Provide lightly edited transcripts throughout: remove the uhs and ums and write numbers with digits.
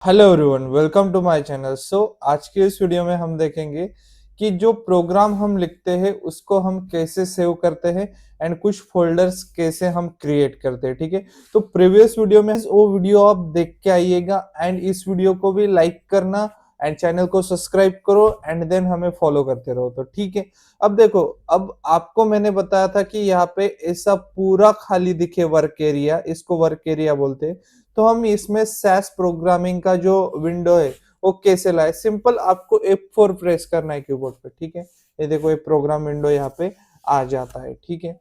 Hello everyone, welcome to my channel. आज की इस वीडियो में हम देखेंगे कि जो प्रोग्राम हम लिखते हैं उसको हम कैसे सेव करते हैं एंड कुछ फोल्डर्स कैसे हम क्रिएट करते हैं। ठीक है, तो प्रीवियस वीडियो में वो वीडियो आप देख के आइएगा एंड इस वीडियो को भी लाइक करना एंड चैनल को सब्सक्राइब करो एंड देन हमें फॉलो करते रहो। तो ठीक है, अब देखो, अब आपको मैंने बताया था कि यहाँ पे ऐसा पूरा खाली दिखे वर्क एरिया, इसको वर्क एरिया बोलते हैं। तो हम इसमें सैस प्रोग्रामिंग का जो विंडो है वो कैसे लाए। सिंपल, आपको F4 प्रेस करना है कीबोर्ड पे। ठीक है, ये देखो, ये प्रोग्राम विंडो यहाँ पे आ जाता है। ठीक है,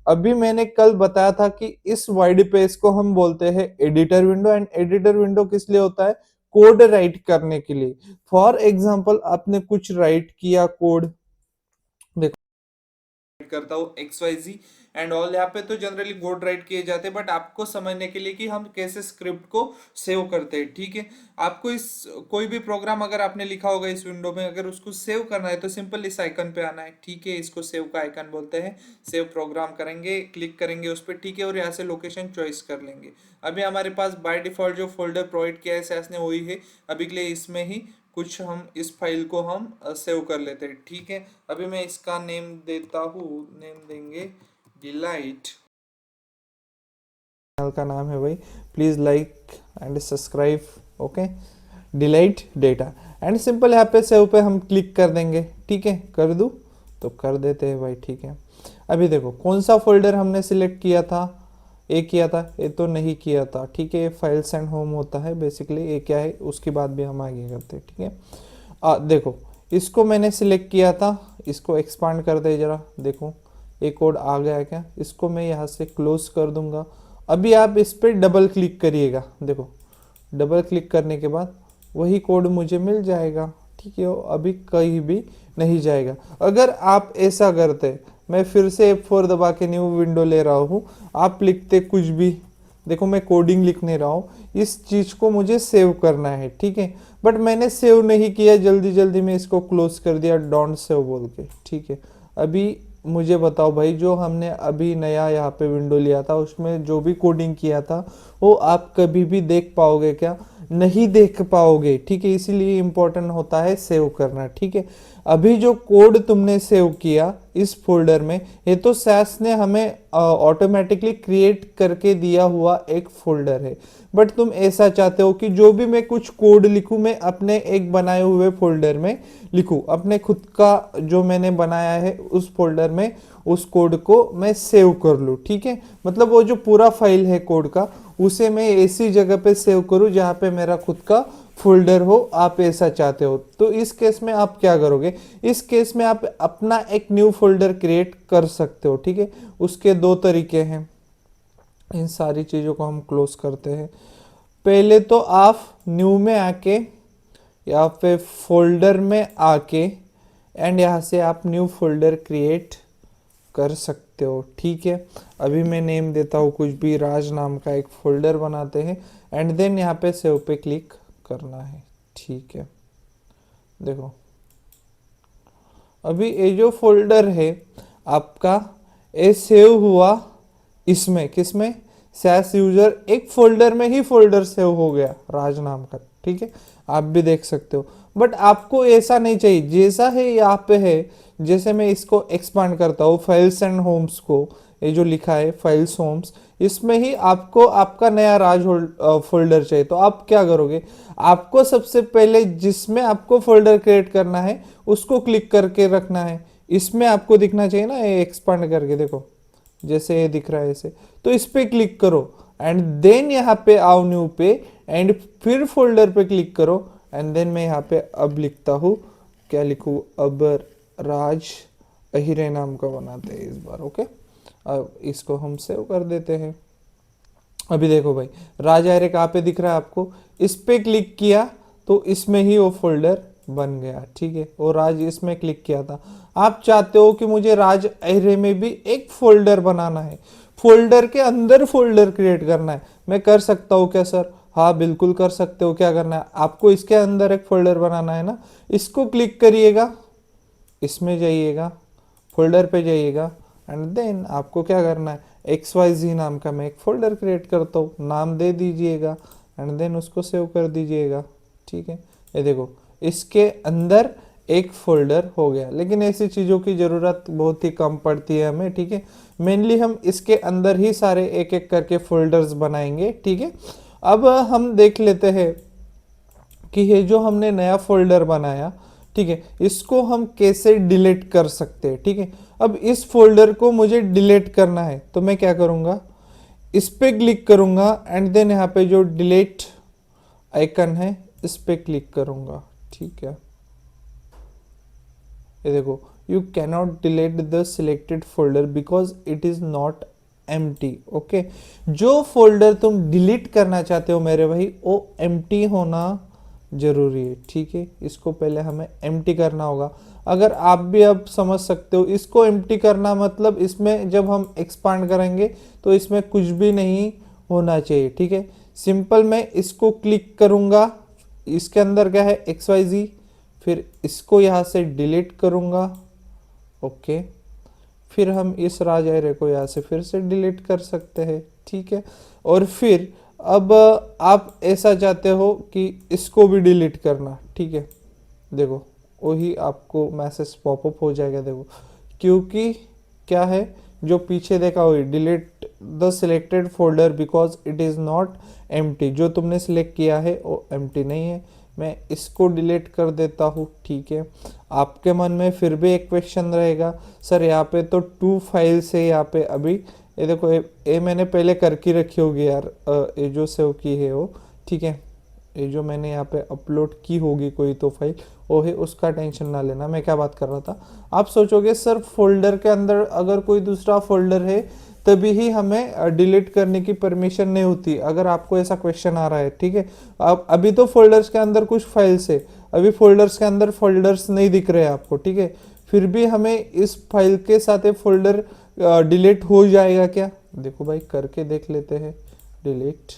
अभी मैंने कल बताया था कि इस वाइड पेज को हम बोलते हैं editor window. And editor window किस लिए होता है? कोड राइट करने के लिए। फॉर एग्जाम्पल, आपने कुछ राइट किया कोड, करता हूँ XYZ एंड ऑल। यहाँ पे तो जनरली कोड राइट किए जाते हैं, बट आपको समझने के लिए कि हम कैसे स्क्रिप्ट को सेव करते हैं। ठीक है, आपको इस कोई भी प्रोग्राम अगर आपने लिखा होगा इस विंडो में, अगर उसको सेव करना है तो सिंपल इस आइकन पे आना है। ठीक है, इसको सेव का आइकन बोलते हैं। सेव प्रोग्राम करेंगे, क्लिक करेंगे उस पर। ठीक है, और यहाँ से लोकेशन चॉइस कर लेंगे। अभी हमारे पास बाय डिफॉल्ट जो फोल्डर प्रोवाइड किया है सैस ने वही है। अभी के लिए इसमें ही कुछ हम इस फाइल को हम सेव कर लेते हैं। ठीक है, अभी मैं इसका नेम देता हूँ, नेम देंगे डिलाइट। चैनल का नाम है भाई, please like and subscribe. Okay, delight data and simple यहाँ पे सेव पे हम क्लिक कर देंगे। ठीक है, कर दूँ तो कर देते हैं भाई। ठीक है, अभी देखो कौन सा फोल्डर हमने सिलेक्ट किया था। ये किया था, ये तो नहीं किया था। ठीक है, ये फाइल्स एंड होम होता है बेसिकली। ये क्या है उसकी बात भी हम आगे करते हैं। ठीक है, देखो, इसको मैंने सिलेक्ट किया था, इसको एक्सपांड कर दे जरा। देखो ये कोड आ गया है क्या? इसको मैं यहाँ से क्लोज कर दूंगा। अभी आप इस पर डबल क्लिक करिएगा। देखो, डबल क्लिक करने के बाद वही कोड मुझे मिल जाएगा। ठीक है, वो अभी कहीं भी नहीं जाएगा। अगर आप ऐसा करते, मैं फिर से F4 दबा के न्यू विंडो ले रहा हूँ, आप लिखते कुछ भी, देखो मैं कोडिंग लिख नहीं रहा हूँ, इस चीज को मुझे सेव करना है। ठीक है, बट मैंने सेव नहीं किया, जल्दी जल्दी में इसको क्लोज कर दिया डोंट सेव बोल के। ठीक है, अभी मुझे बताओ भाई, जो हमने अभी नया यहाँ पे विंडो लिया था उसमें जो भी कोडिंग किया था वो आप कभी भी देख पाओगे क्या? नहीं देख पाओगे। ठीक है, इसीलिए इंपॉर्टेंट होता है सेव करना। ठीक है, अभी जो कोड तुमने सेव किया इस फोल्डर में, ये तो सैस ने हमें ऑटोमेटिकली क्रिएट करके दिया हुआ एक फोल्डर है। बट तुम ऐसा चाहते हो कि जो भी मैं कुछ कोड लिखूं मैं अपने एक बनाए हुए फोल्डर में लिखूं, अपने खुद का जो मैंने बनाया है उस फोल्डर में उस कोड को मैं सेव कर लूं। ठीक है, मतलब वो जो पूरा फाइल है कोड का, उसे मैं ऐसी जगह पे सेव करूं जहां पे मेरा खुद का फोल्डर हो। आप ऐसा चाहते हो तो इस केस में आप क्या करोगे? इस केस में आप अपना एक न्यू फोल्डर क्रिएट कर सकते हो। ठीक है, उसके दो तरीके हैं। इन सारी चीज़ों को हम क्लोज करते हैं। पहले तो आप न्यू में आके या फिर फोल्डर में आके एंड यहाँ से आप न्यू फोल्डर क्रिएट कर सकते हो। ठीक है, अभी मैं नेम देता हूँ कुछ भी, राज नाम का एक फोल्डर बनाते हैं एंड देन यहाँ पे सेव पे क्लिक करना है। ठीक है, देखो अभी ये जो फोल्डर है आपका, ये सेव हुआ इसमें, किसमें? सैस यूजर एक फोल्डर में ही फोल्डर सेव हो गया राज नाम का। ठीक है, आप भी देख सकते हो। बट आपको ऐसा नहीं चाहिए, जैसा है यहाँ पे है। जैसे मैं इसको एक्सपांड करता हूँ, फाइल्स एंड होम्स को, ये जो लिखा है फाइल्स होम्स, इसमें ही आपको आपका नया राज फोल्डर चाहिए। तो आप क्या करोगे? आपको सबसे पहले जिसमें आपको फोल्डर क्रिएट करना है उसको क्लिक करके रखना है। इसमें आपको दिखना चाहिए ना, ये एक्सपांड करके देखो, जैसे ये दिख रहा है ऐसे। तो इस पे क्लिक करो एंड देन यहाँ पे आओ न्यू पे एंड फिर फोल्डर पे क्लिक करो एंड देन मैं यहाँ पे अब लिखता हूँ, क्या लिखूँ अब? राज अहिरे नाम का बनाते हैं इस बार। ओके, अब इसको हम सेव कर देते हैं। अभी देखो भाई, राज अहिरे कहाँ पे दिख रहा है आपको? इस पे क्लिक किया तो इसमें ही वो फोल्डर बन गया। ठीक है, वो राज इसमें क्लिक किया था। आप चाहते हो कि मुझे राज अहिरे में भी एक फोल्डर बनाना है, फोल्डर के अंदर फोल्डर क्रिएट करना है, मैं कर सकता हूँ क्या सर? हाँ बिल्कुल कर सकते हो। क्या करना है आपको? इसके अंदर एक फोल्डर बनाना है ना, इसको क्लिक करिएगा, इसमें जाइएगा, फोल्डर पे जाइएगा एंड देन आपको क्या करना है? XYZ नाम का मैं एक फोल्डर क्रिएट करता हूँ, नाम दे दीजिएगा एंड देन उसको सेव कर दीजिएगा। ठीक है, ये देखो इसके अंदर एक फोल्डर हो गया। लेकिन ऐसी चीज़ों की ज़रूरत बहुत ही कम पड़ती है हमें। ठीक है, मेनली हम इसके अंदर ही सारे एक एक करके फोल्डर्स बनाएंगे। ठीक है, अब हम देख लेते हैं कि ये जो हमने नया फोल्डर बनाया, ठीक है, इसको हम कैसे डिलीट कर सकते हैं। ठीक है, अब इस फोल्डर को मुझे डिलीट करना है तो मैं क्या करूँगा, इस पे क्लिक करूँगा एंड देन यहाँ पे जो डिलीट आइकन है इस पे क्लिक करूँगा। ठीक है, ये देखो, you cannot delete the selected folder because it is not empty. Okay, जो फोल्डर तुम डिलीट करना चाहते हो मेरे भाई वो एम्प्टी होना जरूरी है। ठीक है, इसको पहले हमें एम्प्टी करना होगा। अगर आप भी अब समझ सकते हो, इसको एम्प्टी करना मतलब इसमें जब हम एक्सपांड करेंगे तो इसमें कुछ भी नहीं होना चाहिए। ठीक है, सिंपल मैं इसको क्लिक करूँगा, इसके अंदर क्या है XYZ, फिर इसको यहाँ से डिलीट करूँगा। ओके, फिर हम इस राज एरे को यहाँ से फिर से डिलीट कर सकते हैं। ठीक है, और फिर अब आप ऐसा चाहते हो कि इसको भी डिलीट करना। ठीक है, देखो वही आपको मैसेज पॉपअप हो जाएगा। देखो क्योंकि क्या है, जो पीछे देखा वही delete the selected folder because it is not empty, जो तुमने सिलेक्ट किया है वो एम्प्टी नहीं है। मैं इसको डिलीट कर देता हूँ। ठीक है, आपके मन में फिर भी एक क्वेश्चन रहेगा, सर यहाँ पे तो 2 फाइल्स है यहाँ पे अभी। ये देखो ये मैंने पहले करके रखी होगी यार, ये जो सेव की है वो। ठीक है, ये जो मैंने यहाँ पे अपलोड की होगी कोई तो फाइल वो है, उसका टेंशन ना लेना। मैं क्या बात कर रहा था, आप सोचोगे सर फोल्डर के अंदर अगर कोई दूसरा फोल्डर है तभी ही हमें डिलीट करने की परमिशन नहीं होती, अगर आपको ऐसा क्वेश्चन आ रहा है। ठीक है, अब अभी तो फोल्डर्स के अंदर कुछ फाइल्स है, अभी फोल्डर्स के अंदर फोल्डर्स नहीं दिख रहे हैं आपको। ठीक है, फिर भी हमें इस फाइल के साथ फोल्डर डिलीट हो जाएगा क्या, देखो भाई करके देख लेते हैं। डिलीट,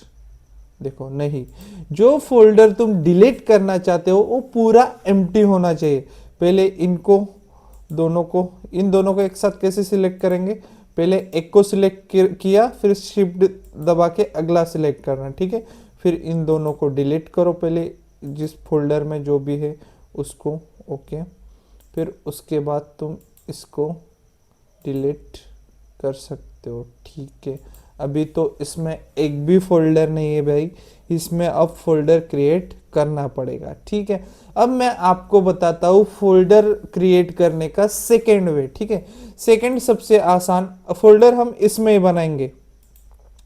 देखो नहीं, जो फोल्डर तुम डिलीट करना चाहते हो वो पूरा एम्प्टी होना चाहिए। पहले इनको दोनों को, इन दोनों को एक साथ कैसे सिलेक्ट करेंगे, पहले एक को सिलेक्ट किया फिर शिफ्ट दबा के अगला सिलेक्ट करना। ठीक है, फिर इन दोनों को डिलीट करो पहले, जिस फोल्डर में जो भी है उसको। ओके, फिर उसके बाद तुम इसको डिलीट कर सकते हो। ठीक है, अभी तो इसमें एक भी फोल्डर नहीं है भाई, इसमें अब फोल्डर क्रिएट करना पड़ेगा। ठीक है, अब मैं आपको बताता हूँ फोल्डर क्रिएट करने का सेकेंड वे। ठीक है, सेकेंड सबसे आसान फोल्डर हम इसमें ही बनाएंगे।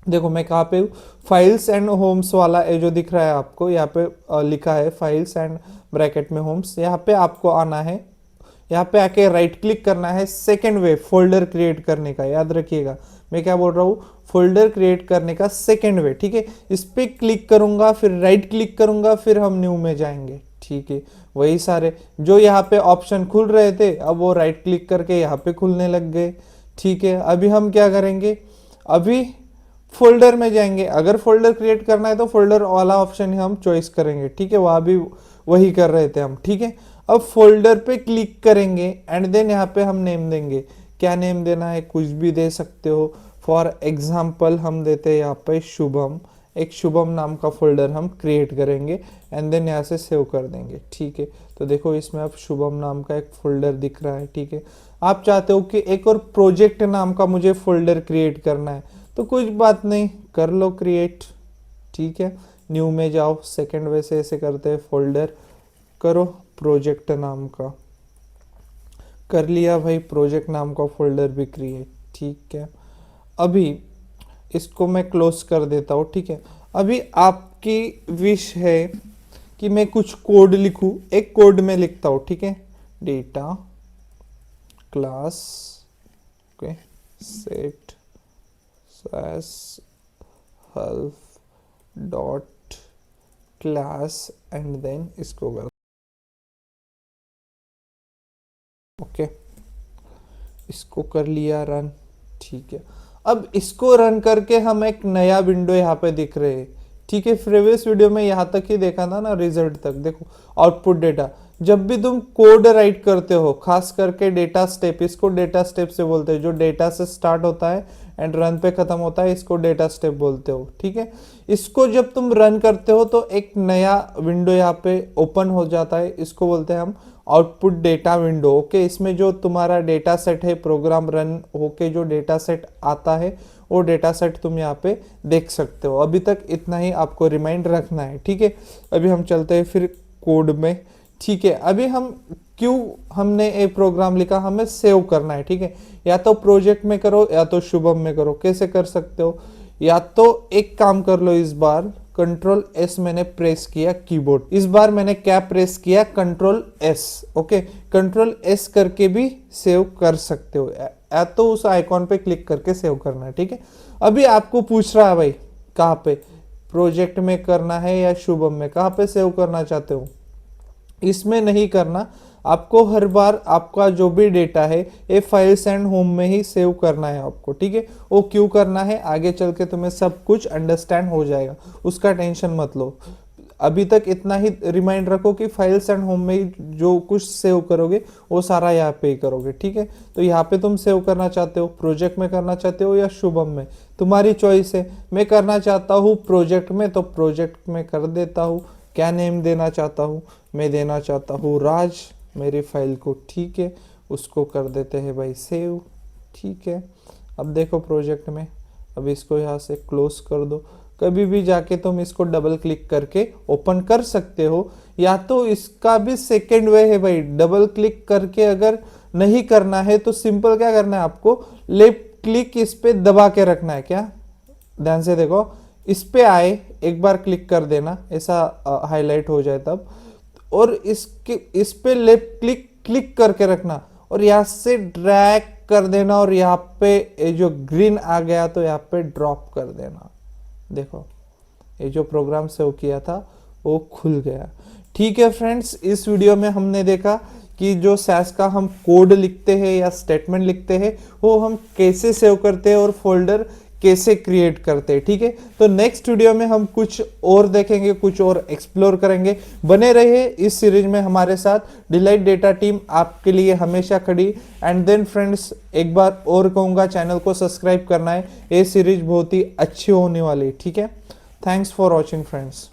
देखो मैं कहाँ पे हूँ, फाइल्स एंड होम्स वाला ये जो दिख रहा है आपको, यहाँ पे लिखा है फाइल्स एंड ब्रैकेट में होम्स, यहाँ पे आपको आना है, यहाँ पे आके राइट क्लिक करना है। सेकेंड वे फोल्डर क्रिएट करने का, याद रखिएगा मैं क्या बोल रहा हूँ, फोल्डर क्रिएट करने का सेकेंड वे। ठीक है, इस पे क्लिक करूंगा फिर राइट क्लिक करूंगा फिर हम न्यू में जाएंगे। ठीक है, वही सारे जो यहाँ पे ऑप्शन खुल रहे थे अब वो राइट क्लिक करके यहाँ पे खुलने लग गए। ठीक है, अभी हम क्या करेंगे, अभी फोल्डर में जाएंगे। अगर फोल्डर क्रिएट करना है तो फोल्डर वाला ऑप्शन ही हम चॉइस करेंगे। ठीक है, वहाँ भी वही कर रहे थे हम। ठीक है, अब फोल्डर पे क्लिक करेंगे एंड देन यहाँ पे हम नेम देंगे। क्या नेम देना है, कुछ भी दे सकते हो। फॉर एग्जाम्पल हम देते हैं यहाँ पे शुभम, एक शुभम नाम का फोल्डर हम क्रिएट करेंगे एंड देन यहाँ से सेव कर देंगे। ठीक है, तो देखो इसमें अब शुभम नाम का एक फोल्डर दिख रहा है। ठीक है, आप चाहते हो कि एक और प्रोजेक्ट नाम का मुझे फोल्डर क्रिएट करना है तो कुछ बात नहीं, कर लो क्रिएट। ठीक है, न्यू में जाओ, सेकेंड वे से ऐसे करते हैं, फोल्डर करो प्रोजेक्ट नाम का, कर लिया भाई प्रोजेक्ट नाम का फोल्डर भी क्रिएट। ठीक है, अभी इसको मैं क्लोज कर देता हूँ। ठीक है, अभी आपकी विश है कि मैं कुछ कोड लिखूँ, एक कोड में लिखता हूँ। ठीक है, data class okay set help dot class and then इसको कर ओके, इसको कर लिया रन। ठीक है, अब इसको रन करके हम एक नया विंडो यहाँ पे दिख रहे हैं। ठीक है, प्रीवियस वीडियो में यहाँ तक ही देखा था ना, रिजल्ट तक देखो, आउटपुट डेटा। जब भी तुम कोड राइट करते हो, खास करके डेटा स्टेप, इसको डेटा स्टेप से बोलते हैं, जो डेटा से स्टार्ट होता है एंड रन पे खत्म होता है, इसको डेटा स्टेप बोलते हो। ठीक है, इसको जब तुम रन करते हो तो एक नया विंडो यहाँ पे ओपन हो जाता है, इसको बोलते हैं हम आउटपुट डेटा विंडो। ओके, इसमें जो तुम्हारा डेटा सेट है, प्रोग्राम रन होके जो डेटा सेट आता है वो डेटा सेट तुम यहाँ पे देख सकते हो। अभी तक इतना ही आपको रिमाइंड रखना है। ठीक है, अभी हम चलते हैं फिर कोड में। ठीक है, अभी हम क्यों हमने एक प्रोग्राम लिखा, हमें सेव करना है। ठीक है, या तो प्रोजेक्ट में करो या तो शुभम में करो। कैसे कर सकते हो, या तो एक काम कर लो, इस बार कंट्रोल एस मैंने प्रेस किया कीबोर्ड, इस बार मैंने क्या प्रेस किया, control S. Okay, control S करके भी सेव कर सकते हो, या तो उस आइकॉन पे क्लिक करके सेव करना है। ठीक है, अभी आपको पूछ रहा है भाई कहाँ पे, प्रोजेक्ट में करना है या शुभम में, कहाँ पे सेव करना चाहते हो। इसमें नहीं करना, आपको हर बार आपका जो भी डेटा है ये फाइल्स एंड होम में ही सेव करना है आपको। ठीक है, वो क्यों करना है आगे चल के तुम्हें सब कुछ अंडरस्टैंड हो जाएगा, उसका टेंशन मत लो। अभी तक इतना ही रिमाइंड रखो कि फाइल्स एंड होम में ही जो कुछ सेव करोगे वो सारा यहाँ पे ही करोगे। ठीक है, तो यहाँ पे तुम सेव करना चाहते हो, प्रोजेक्ट में करना चाहते हो या शुभम में, तुम्हारी चॉइस है। मैं करना चाहता हूँ प्रोजेक्ट में, तो प्रोजेक्ट में कर देता हूँ। क्या नेम देना चाहता हूँ, मैं देना चाहता हूँ राज मेरी फाइल को। ठीक है, उसको कर देते हैं भाई सेव। ठीक है, अब देखो प्रोजेक्ट में, अब इसको यहाँ से क्लोज कर दो। कभी भी जाके तुम इसको डबल क्लिक करके ओपन कर सकते हो, या तो इसका भी सेकेंड वे है भाई, डबल क्लिक करके अगर नहीं करना है तो सिंपल क्या करना है आपको, लेफ्ट क्लिक इस पे दबा के रखना है। क्या, ध्यान से देखो, इस पे आए एक बार क्लिक कर देना, ऐसा हाईलाइट हो जाए तब, और इस पे लेफ्ट क्लिक करके रखना और यहाँ से ड्रैग कर देना, और यहाँ पे जो ग्रीन आ गया तो यहाँ पे ड्रॉप कर देना। देखो ये जो प्रोग्राम सेव किया था वो खुल गया। ठीक है फ्रेंड्स, इस वीडियो में हमने देखा कि जो सैस का हम कोड लिखते हैं या स्टेटमेंट लिखते हैं वो हम कैसे सेव करते हैं और फोल्डर कैसे क्रिएट करते हैं। ठीक है, तो नेक्स्ट वीडियो में हम कुछ और देखेंगे, कुछ और एक्सप्लोर करेंगे। बने रहिए इस सीरीज में हमारे साथ। डिलाइट डेटा टीम आपके लिए हमेशा खड़ी। एंड देन फ्रेंड्स, एक बार और कहूँगा, चैनल को सब्सक्राइब करना है, ये सीरीज बहुत ही अच्छी होने वाली है। ठीक है, थैंक्स फॉर वॉचिंग फ्रेंड्स।